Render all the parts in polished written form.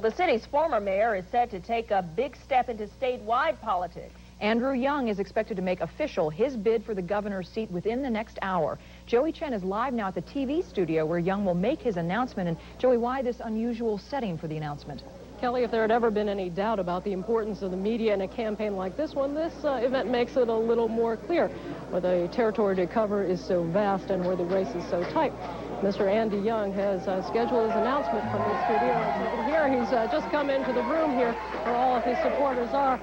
Well, the city's former mayor is set to take a big step into statewide politics. Andrew Young is expected to make official his bid for the governor's seat within the next hour. Joey Chen is live now at the TV studio where Young will make his announcement. And Joey, why this unusual setting for the announcement? Kelly, if there had ever been any doubt about the importance of the media in a campaign like this one, this event makes it a little more clear. Where the territory to cover is so vast and where the race is so tight. Mr. Andy Young has scheduled his announcement from the studio. As you can hear, he's just come into the room here where all of his supporters are.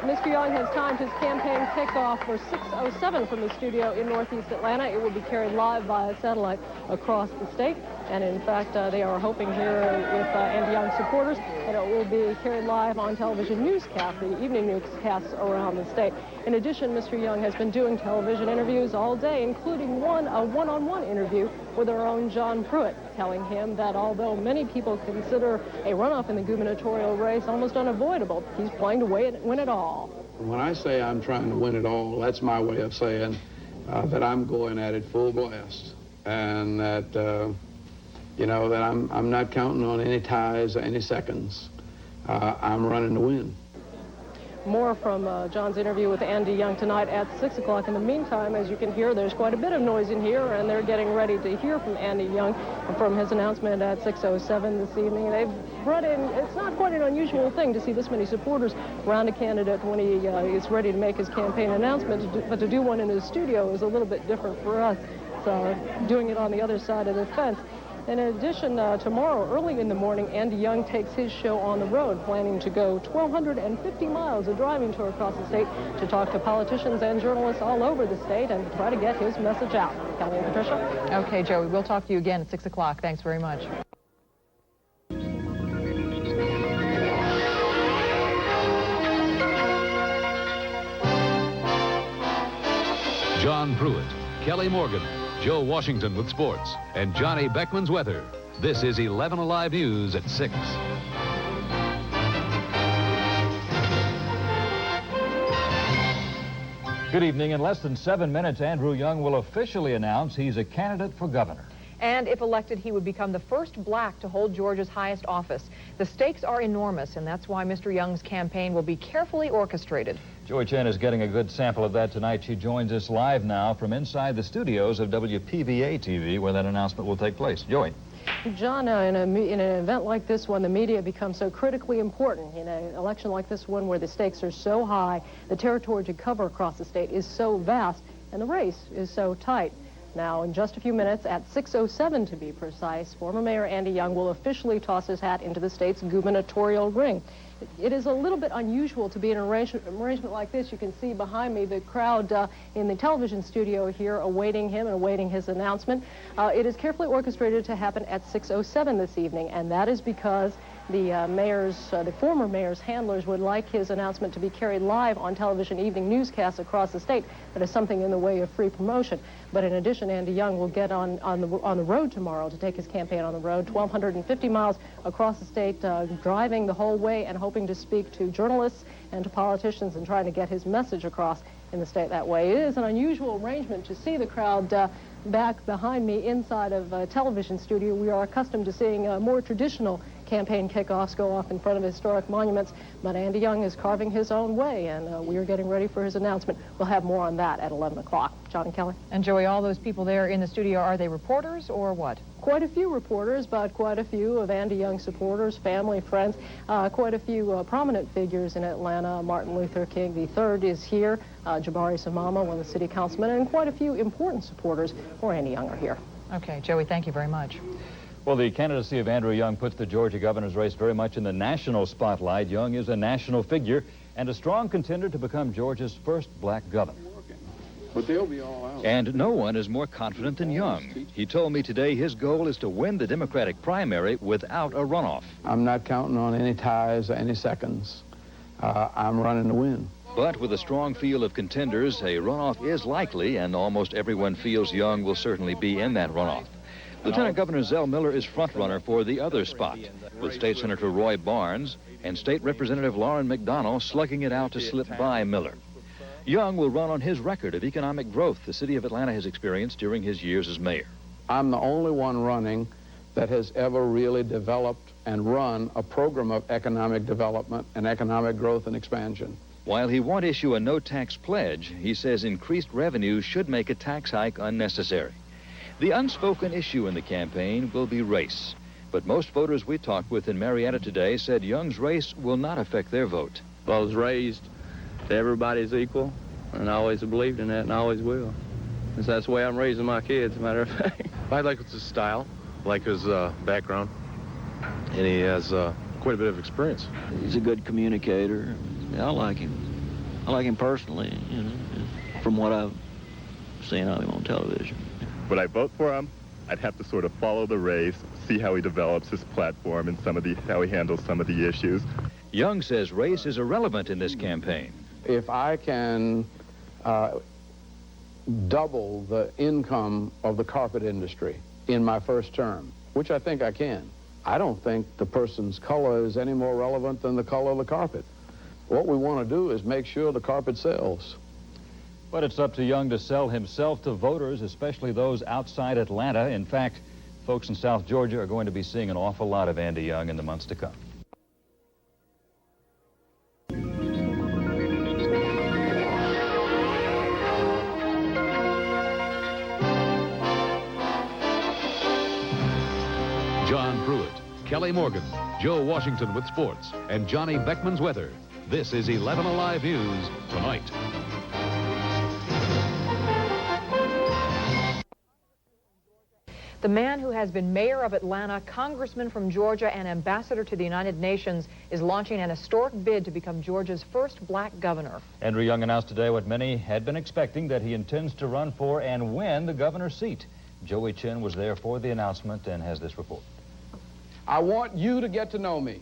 Mr. Young has timed his campaign kickoff for 6:07 from the studio in Northeast Atlanta. It will be carried live via satellite across the state. And in fact, they are hoping here with Andy Young's supporters that it will be carried live on television newscasts, the evening newscasts around the state. In addition, Mr. Young has been doing television interviews all day, including a one-on-one interview with our own John Pruitt, telling him that although many people consider a runoff in the gubernatorial race almost unavoidable, he's playing to win it all. When I say I'm trying to win it all, that's my way of saying that I'm going at it full blast, and that you know, that I'm not counting on any ties or any seconds. I'm running to win. More from John's interview with Andy Young tonight at 6 o'clock. In the meantime, as you can hear, there's quite a bit of noise in here, and they're getting ready to hear from Andy Young from his announcement at 6:07 this evening. They've brought in, it's not quite an unusual thing to see this many supporters around a candidate when he is ready to make his campaign announcement, but to do one in his studio is a little bit different for us. So doing it on the other side of the fence. In addition, tomorrow, early in the morning, Andy Young takes his show on the road, planning to go 1,250 miles, a driving tour across the state to talk to politicians and journalists all over the state and try to get his message out. Kelly and Patricia. Okay, Joey, we'll talk to you again at 6 o'clock. Thanks very much. John Pruitt, Kelly Morgan, Joe Washington with sports, and Johnny Beckman's weather. This is 11 Alive News at 6. Good evening. In less than 7 minutes, Andrew Young will officially announce he's a candidate for governor. And if elected, he would become the first black to hold Georgia's highest office. The stakes are enormous, and that's why Mr. Young's campaign will be carefully orchestrated. Joey Chen is getting a good sample of that tonight. She joins us live now from inside the studios of WPVA-TV, where that announcement will take place. Joey. John, in an event like this one, the media becomes so critically important. In an election like this one where the stakes are so high, the territory to cover across the state is so vast, and the race is so tight. Now, in just a few minutes, at 6:07 to be precise, former Mayor Andy Young will officially toss his hat into the state's gubernatorial ring. It is a little bit unusual to be in an arrangement like this. You can see behind me the crowd in the television studio here awaiting him and awaiting his announcement. It is carefully orchestrated to happen at 6:07 this evening, and that is because the former mayor's handlers would like his announcement to be carried live on television evening newscasts across the state. That is something in the way of free promotion. But in addition, Andy Young will get on the road tomorrow to take his campaign on the road, 1,250 miles across the state, driving the whole way and hoping to speak to journalists and to politicians and trying to get his message across in the state that way. It is an unusual arrangement to see the crowd back behind me inside of a television studio. We are accustomed to seeing more traditional campaign kickoffs go off in front of historic monuments, but Andy Young is carving his own way, and we are getting ready for his announcement. We'll have more on that at 11 o'clock. John and Kelly. And Joey, all those people there in the studio, are they reporters or what? Quite a few reporters, but quite a few of Andy Young's supporters, family, friends, quite a few prominent figures in Atlanta. Martin Luther King III is here, Jabari Samama, one of the city councilmen, and quite a few important supporters for Andy Young are here. Okay, Joey, thank you very much. Well, the candidacy of Andrew Young puts the Georgia governor's race very much in the national spotlight. Young is a national figure and a strong contender to become Georgia's first black governor. But they'll be all out. And no one is more confident than Young. He told me today his goal is to win the Democratic primary without a runoff. I'm not counting on any ties or any seconds. I'm running to win. But with a strong field of contenders, a runoff is likely, and almost everyone feels Young will certainly be in that runoff. Lieutenant Governor Zell Miller is frontrunner for the other spot, with State Senator Roy Barnes and State Representative Lauren McDonnell slugging it out to slip by Miller. Young will run on his record of economic growth the city of Atlanta has experienced during his years as mayor. I'm the only one running that has ever really developed and run a program of economic development and economic growth and expansion. While he won't issue a no-tax pledge, he says increased revenue should make a tax hike unnecessary. The unspoken issue in the campaign will be race. But most voters we talked with in Marietta today said Young's race will not affect their vote. I was raised that everybody's equal, and I always believed in that, and I always will. And so that's the way I'm raising my kids, as a matter of fact. I like his style, like his background, and he has quite a bit of experience. He's a good communicator. I like him. I like him personally, you know, from what I've seen of him on television. Would I vote for him? I'd have to sort of follow the race, see how he develops his platform and how he handles some of the issues. Young says race is irrelevant in this campaign. If I can double the income of the carpet industry in my first term, which I think I can, I don't think the person's color is any more relevant than the color of the carpet. What we want to do is make sure the carpet sells. But it's up to Young to sell himself to voters, especially those outside Atlanta. In fact, folks in South Georgia are going to be seeing an awful lot of Andy Young in the months to come. John Pruitt, Kelly Morgan, Joe Washington with sports, and Johnny Beckman's weather. This is 11 Alive News Tonight. The man who has been mayor of Atlanta, congressman from Georgia, and ambassador to the United Nations is launching an historic bid to become Georgia's first black governor. Andrew Young announced today what many had been expecting, that he intends to run for and win the governor's seat. Joey Chin was there for the announcement and has this report. I want you to get to know me.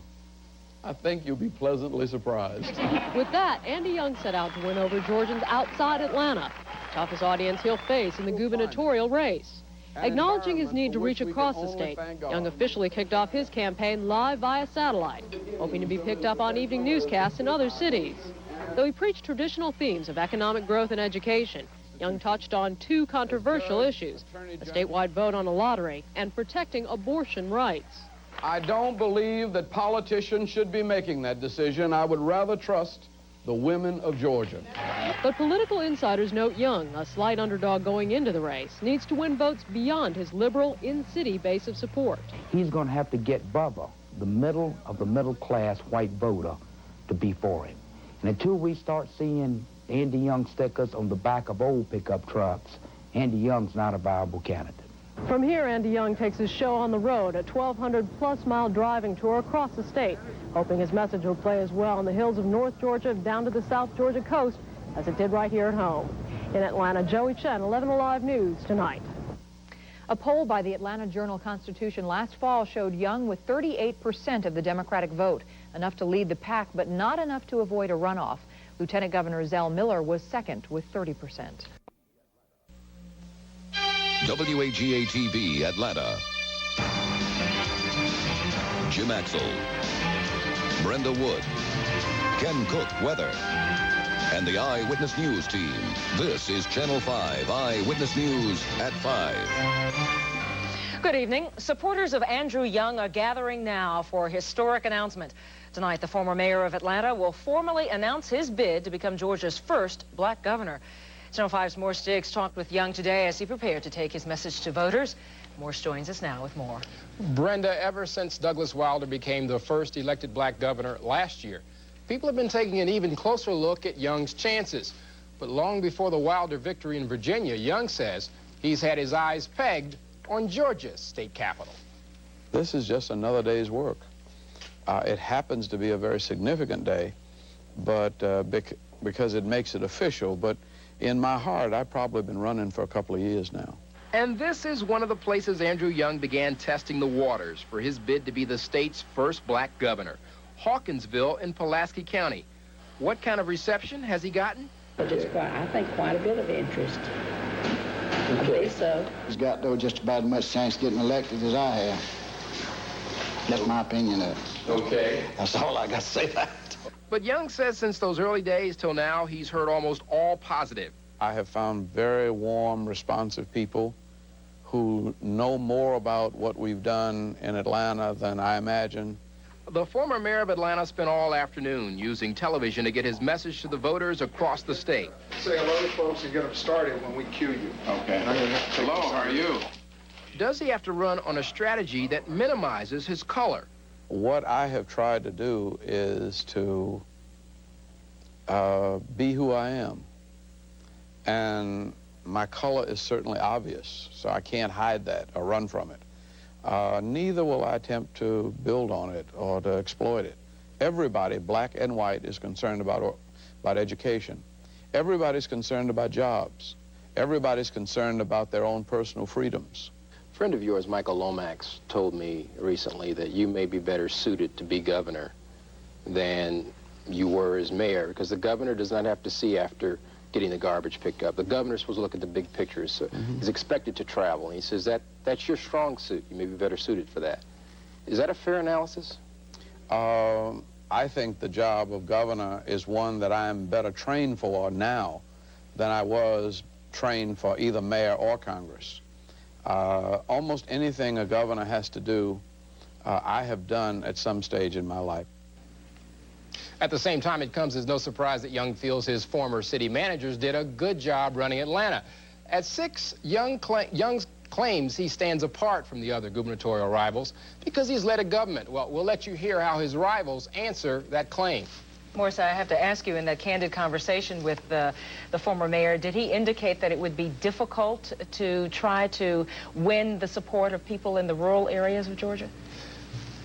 I think you'll be pleasantly surprised. With that, Andy Young set out to win over Georgians outside Atlanta, the toughest audience he'll face in the gubernatorial race. Acknowledging his need to reach across the state, Young officially kicked off his campaign live via satellite, hoping to be picked up on evening newscasts in other cities. Though he preached traditional themes of economic growth and education, Young touched on two controversial issues: a statewide vote on a lottery and protecting abortion rights. I don't believe that politicians should be making that decision. I would rather trust the women of Georgia. But political insiders note Young, a slight underdog going into the race, needs to win votes beyond his liberal in-city base of support. He's going to have to get Bubba, the middle of the middle-class white voter, to be for him. And until we start seeing Andy Young stickers on the back of old pickup trucks, Andy Young's not a viable candidate. From here, Andy Young takes his show on the road, a 1,200-plus mile driving tour across the state, hoping his message will play as well in the hills of North Georgia down to the South Georgia coast as it did right here at home. In Atlanta, Joey Chen, 11 Alive News Tonight. A poll by the Atlanta Journal-Constitution last fall showed Young with 38% of the Democratic vote, enough to lead the pack, but not enough to avoid a runoff. Lieutenant Governor Zell Miller was second with 30%. WAGA-TV Atlanta. Jim Axel, Brenda Wood, Ken Cook weather, and the Eyewitness News team. This is Channel 5 Eyewitness News at 5. Good evening. Supporters of Andrew Young are gathering now for a historic announcement. Tonight, the former mayor of Atlanta will formally announce his bid to become Georgia's first black governor. Channel 5's Morse Diggs talked with Young today as he prepared to take his message to voters. Morse joins us now with more. Brenda, ever since Douglas Wilder became the first elected black governor last year, people have been taking an even closer look at Young's chances. But long before the Wilder victory in Virginia, Young says he's had his eyes pegged on Georgia's state capital. This is just another day's work. It happens to be a very significant day, but because it makes it official. But in my heart, I've probably been running for a couple of years now. And this is one of the places Andrew Young began testing the waters for his bid to be the state's first black governor, Hawkinsville in Pulaski County. What kind of reception has he gotten? I think quite a bit of interest. I believe so. He's got, though, just about as much chance of getting elected as I have. That's my opinion of it. Okay. That's all I got to say about it. But Young says since those early days till now, he's heard almost all positive. I have found very warm, responsive people who know more about what we've done in Atlanta than I imagine. The former mayor of Atlanta spent all afternoon using television to get his message to the voters across the state. Say hello to folks and get them started when we cue you. Okay. Hello, how are you? Does he have to run on a strategy that minimizes his color? What I have tried to do is to be who I am. And my color is certainly obvious, so I can't hide that or run from it. Neither will I attempt to build on it or to exploit it. Everybody, black and white, is concerned about education. Everybody's concerned about jobs. Everybody's concerned about their own personal freedoms. A friend of yours, Michael Lomax, told me recently that you may be better suited to be governor than you were as mayor, because the governor does not have to see after getting the garbage picked up. The governor's supposed to look at the big picture, so he's expected to travel. And he says that's your strong suit. You may be better suited for that. Is that a fair analysis? I think the job of governor is one that I am better trained for now than I was trained for either mayor or Congress. Almost anything a governor has to do, I have done at some stage in my life. At the same time, it comes as no surprise that Young feels his former city managers did a good job running Atlanta. At 6, Young claims he stands apart from the other gubernatorial rivals because he's led a government. Well, we'll let you hear how his rivals answer that claim. Morris, I have to ask you, in that candid conversation with the former mayor, did he indicate that it would be difficult to try to win the support of people in the rural areas of Georgia?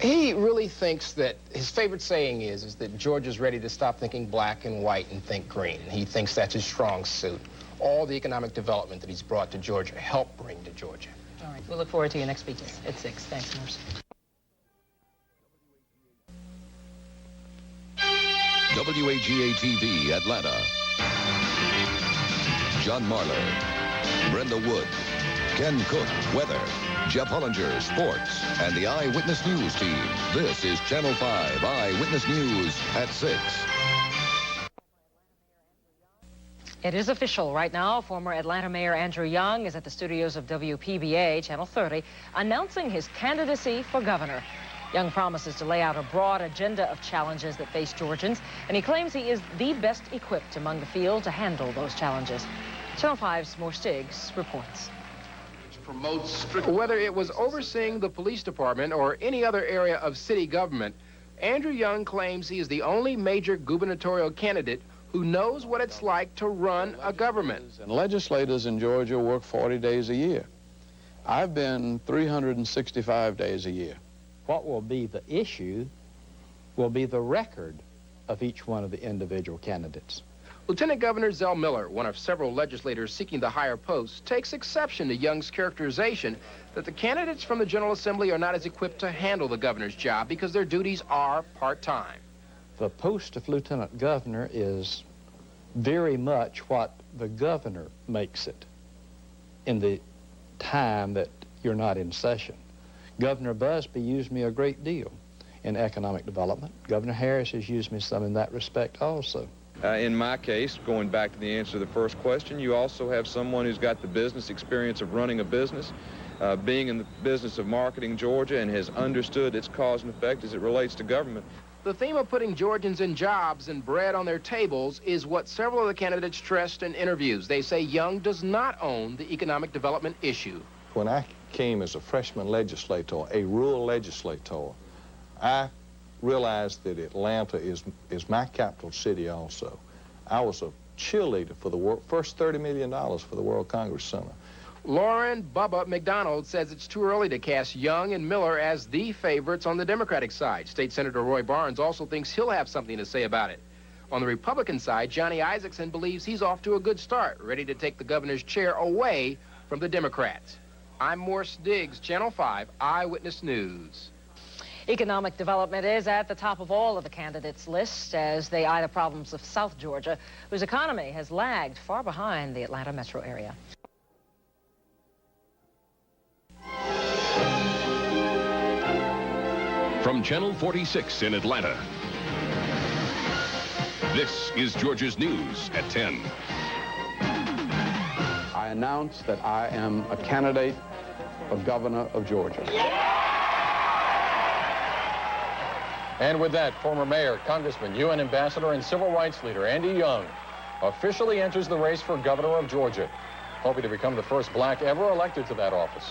He really thinks that his favorite saying is that Georgia's ready to stop thinking black and white and think green. He thinks that's his strong suit. All the economic development that he's brought to Georgia helped bring to Georgia. All right, we'll look forward to your next speech at 6. Thanks, Morris. WAGA-TV Atlanta. John Marler, Brenda Wood, Ken Cook, weather, Jeff Hollinger, sports, and the Eyewitness News team. This is Channel 5 Eyewitness News at 6. It is official right now. Former Atlanta Mayor Andrew Young is at the studios of WPBA, Channel 30, announcing his candidacy for governor. Young promises to lay out a broad agenda of challenges that face Georgians, and he claims he is the best equipped among the field to handle those challenges. Channel 5's Moore Stiggs reports. Whether it was overseeing the police department or any other area of city government, Andrew Young claims he is the only major gubernatorial candidate who knows what it's like to run a government. And legislators in Georgia work 40 days a year. I've been 365 days a year. What will be the issue will be the record of each one of the individual candidates. Lieutenant Governor Zell Miller, one of several legislators seeking the higher post, takes exception to Young's characterization that the candidates from the General Assembly are not as equipped to handle the governor's job because their duties are part-time. The post of lieutenant governor is very much what the governor makes it in the time that you're not in session. Governor Busby used me a great deal in economic development. Governor Harris has used me some in that respect also. In my case, going back to the answer to the first question, you also have someone who's got the business experience of running a business, being in the business of marketing Georgia, and has understood its cause and effect as it relates to government. The theme of putting Georgians in jobs and bread on their tables is what several of the candidates stressed in interviews. They say Young does not own the economic development issue. When I came as a freshman legislator, a rural legislator, I realized that Atlanta is my capital city also. I was a cheerleader for the first $30 million for the World Congress Center. Lauren Bubba McDonald says it's too early to cast Young and Miller as the favorites on the Democratic side. State Senator Roy Barnes also thinks he'll have something to say about it. On the Republican side, Johnny Isaacson believes he's off to a good start, ready to take the governor's chair away from the Democrats. I'm Morris Diggs, Channel 5 Eyewitness News. Economic development is at the top of all of the candidates' lists as they eye the problems of South Georgia, whose economy has lagged far behind the Atlanta metro area. From Channel 46 in Atlanta, this is Georgia's News at 10. I announce that I am a candidate for governor of Georgia. And with that, former mayor, congressman, UN ambassador, and civil rights leader Andy Young officially enters the race for governor of Georgia, hoping to become the first black ever elected to that office.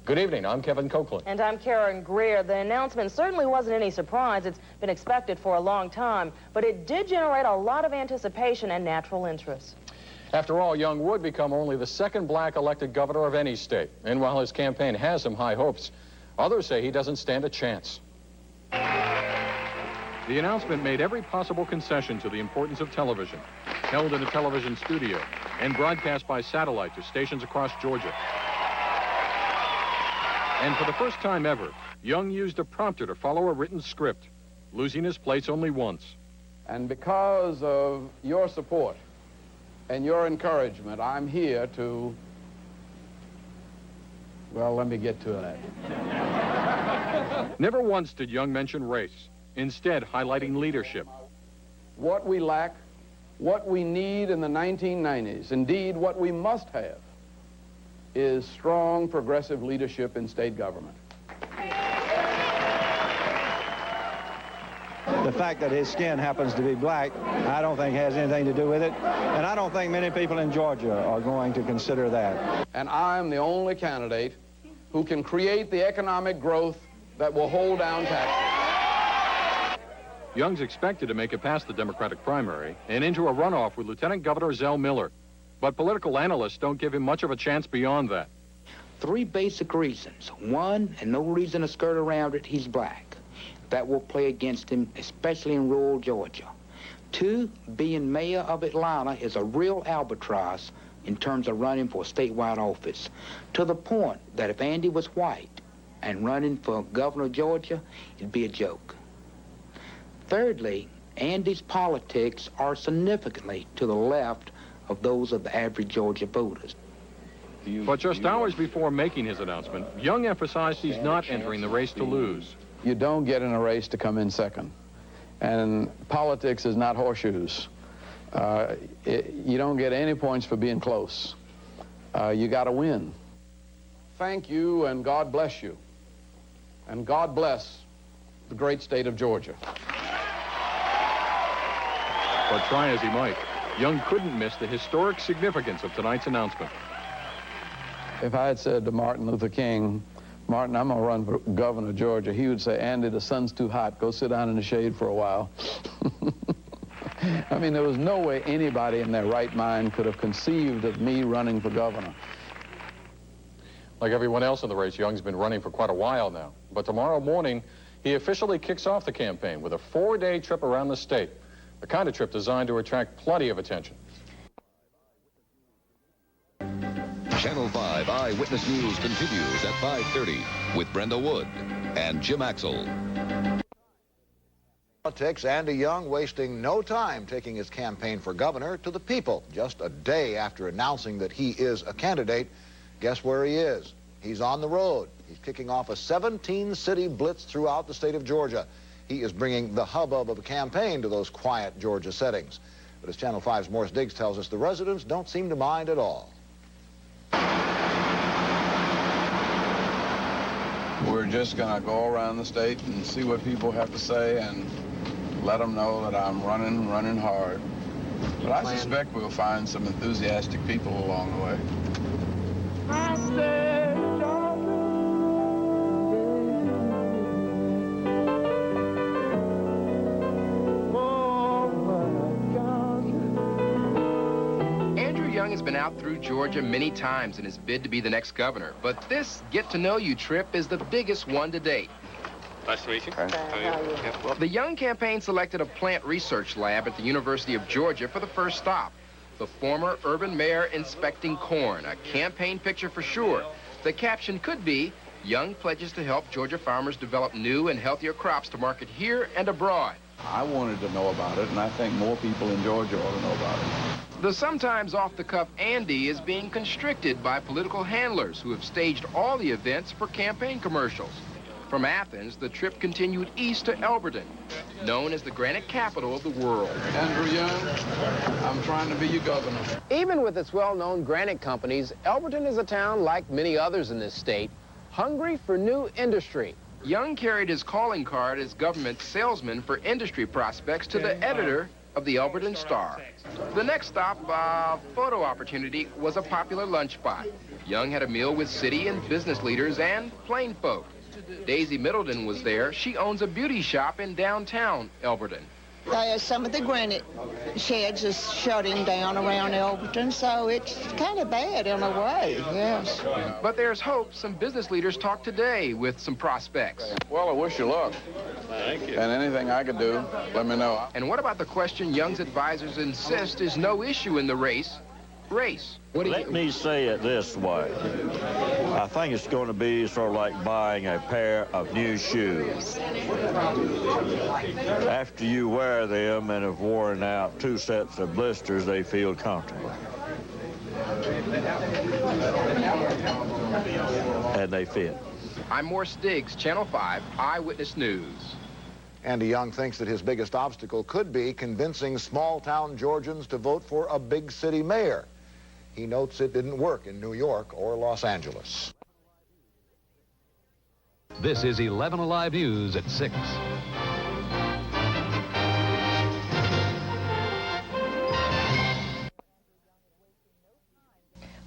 Good evening, I'm Kevin Copeland. And I'm Karen Greer. The announcement certainly wasn't any surprise. It's been expected for a long time, but it did generate a lot of anticipation and natural interest. After all, Young would become only the second black elected governor of any state. And while his campaign has some high hopes, others say he doesn't stand a chance. The announcement made every possible concession to the importance of television, held in a television studio and broadcast by satellite to stations across Georgia. And for the first time ever, Young used a prompter to follow a written script, losing his place only once. And because of your support and your encouragement, I'm here to, well, let me get to that. Never once did Young mention race, instead highlighting leadership. What we lack, what we need in the 1990s, indeed what we must have, is strong progressive leadership in state government. The fact that his skin happens to be black, I don't think has anything to do with it. And I don't think many people in Georgia are going to consider that. And I'm the only candidate who can create the economic growth that will hold down taxes. Young's expected to make it past the Democratic primary and into a runoff with Lieutenant Governor Zell Miller. But political analysts don't give him much of a chance beyond that. 3 basic reasons. 1, and no reason to skirt around it, he's black. That will play against him, especially in rural Georgia. 2, being mayor of Atlanta is a real albatross in terms of running for a statewide office, to the point that if Andy was white and running for governor of Georgia, it'd be a joke. Thirdly, Andy's politics are significantly to the left of those of the average Georgia voters. But just hours before making his announcement, Young emphasized he's not entering the race to lose. You don't get in a race to come in second. And politics is not horseshoes. You don't get any points for being close. You got to win. Thank you, and God bless you. And God bless the great state of Georgia. But try as he might, Young couldn't miss the historic significance of tonight's announcement. If I had said to Martin Luther King, Martin, I'm going to run for governor of Georgia, he would say, Andy, the sun's too hot. Go sit down in the shade for a while. I mean, there was no way anybody in their right mind could have conceived of me running for governor. Like everyone else in the race, Young's been running for quite a while now. But tomorrow morning, he officially kicks off the campaign with a 4-day trip around the state, the kind of trip designed to attract plenty of attention. Channel 5 Eyewitness News continues at 5:30 with Brenda Wood and Jim Axel. Politics, Andy Young wasting no time taking his campaign for governor to the people. Just a day after announcing that he is a candidate, guess where he is? He's on the road. He's kicking off a 17-city blitz throughout the state of Georgia. He is bringing the hubbub of a campaign to those quiet Georgia settings. But as Channel 5's Morris Diggs tells us, the residents don't seem to mind at all. We're just going to go around the state and see what people have to say and let them know that I'm running hard. But I suspect we'll find some enthusiastic people along the way. Young has been out through Georgia many times in his bid to be the next governor, but this get-to-know-you trip is the biggest one to date. Nice to meet you. How are you? Yeah. The Young campaign selected a plant research lab at the University of Georgia for the first stop. The former urban mayor inspecting corn, a campaign picture for sure. The caption could be, Young pledges to help Georgia farmers develop new and healthier crops to market here and abroad. I wanted to know about it, and I think more people in Georgia ought to know about it. The sometimes off-the-cuff Andy is being constricted by political handlers who have staged all the events for campaign commercials. From Athens, the trip continued east to Elberton, known as the granite capital of the world. Andrew Young, I'm trying to be your governor. Even with its well-known granite companies, Elberton is a town like many others in this state, hungry for new industry. Young carried his calling card as government salesman for industry prospects to the editor of the Elberton Star. The next stop, photo opportunity, was a popular lunch spot. Young had a meal with city and business leaders and plain folk. Daisy Middleton was there. She owns a beauty shop in downtown Elberton. Some of the granite sheds is shutting down around Elberton, so it's kind of bad in a way, yes. But there's hope. Some business leaders talked today with some prospects. Well, I wish you luck. Thank you. And anything I could do, let me know. And what about the question Young's advisors insist is no issue in the race? Let me say it this way. I think it's going to be sort of like buying a pair of new shoes. After you wear them and have worn out 2 sets of blisters, they feel comfortable. And they fit. I'm Morse Diggs, Channel 5 Eyewitness News. Andy Young thinks that his biggest obstacle could be convincing small-town Georgians to vote for a big city mayor. He notes it didn't work in New York or Los Angeles. This is 11 Alive News at 6.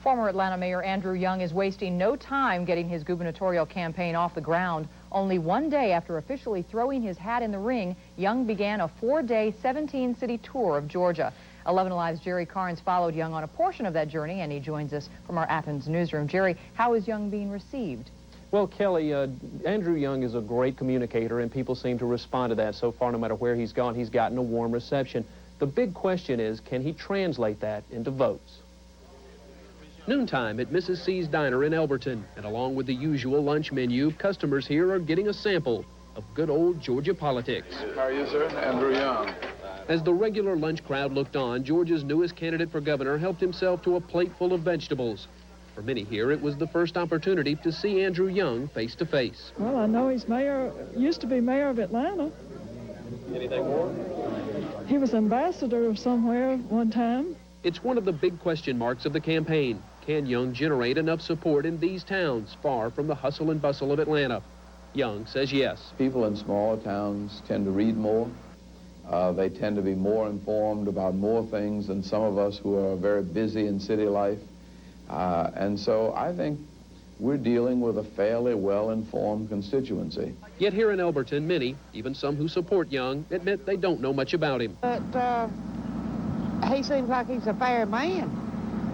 Former Atlanta Mayor Andrew Young is wasting no time getting his gubernatorial campaign off the ground. Only one day after officially throwing his hat in the ring, Young began a 4-day, 17-city tour of Georgia. 11 Alive's Jerry Carnes followed Young on a portion of that journey, and he joins us from our Athens newsroom. Jerry, how is Young being received? Well, Kelly, Andrew Young is a great communicator, and people seem to respond to that so far. No matter where he's gone, he's gotten a warm reception. The big question is, can he translate that into votes? Noontime at Mrs. C's Diner in Elberton, and along with the usual lunch menu, customers here are getting a sample of good old Georgia politics. How are you, sir? Andrew Young. As the regular lunch crowd looked on, Georgia's newest candidate for governor helped himself to a plate full of vegetables. For many here, it was the first opportunity to see Andrew Young face to face. Well, I know he's used to be mayor of Atlanta. Anything more? He was ambassador of somewhere one time. It's one of the big question marks of the campaign. Can Young generate enough support in these towns far from the hustle and bustle of Atlanta? Young says yes. People in smaller towns tend to read more. They tend to be more informed about more things than some of us who are very busy in city life. And so I think we're dealing with a fairly well-informed constituency. Yet here in Elberton, many, even some who support Young, admit they don't know much about him. But he seems like he's a fair man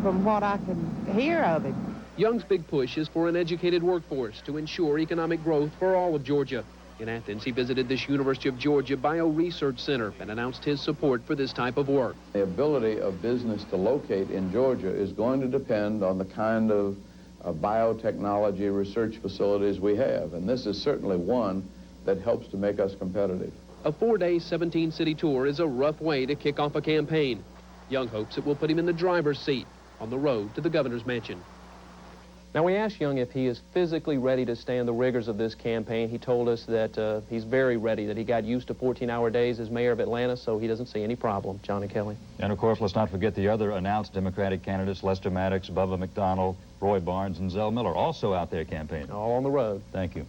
from what I can hear of him. Young's big push is for an educated workforce to ensure economic growth for all of Georgia. In Athens, he visited this University of Georgia Bio Research Center and announced his support for this type of work. The ability of business to locate in Georgia is going to depend on the kind of biotechnology research facilities we have, and this is certainly one that helps to make us competitive. A 4-day, 17-city tour is a rough way to kick off a campaign. Young hopes it will put him in the driver's seat on the road to the governor's mansion. Now, we asked Young if he is physically ready to stand the rigors of this campaign. He told us that he's very ready, that he got used to 14-hour days as mayor of Atlanta, so he doesn't see any problem. John and Kelly. And, of course, let's not forget the other announced Democratic candidates, Lester Maddox, Bubba McDonald, Roy Barnes, and Zell Miller, also out there campaigning. All on the road. Thank you.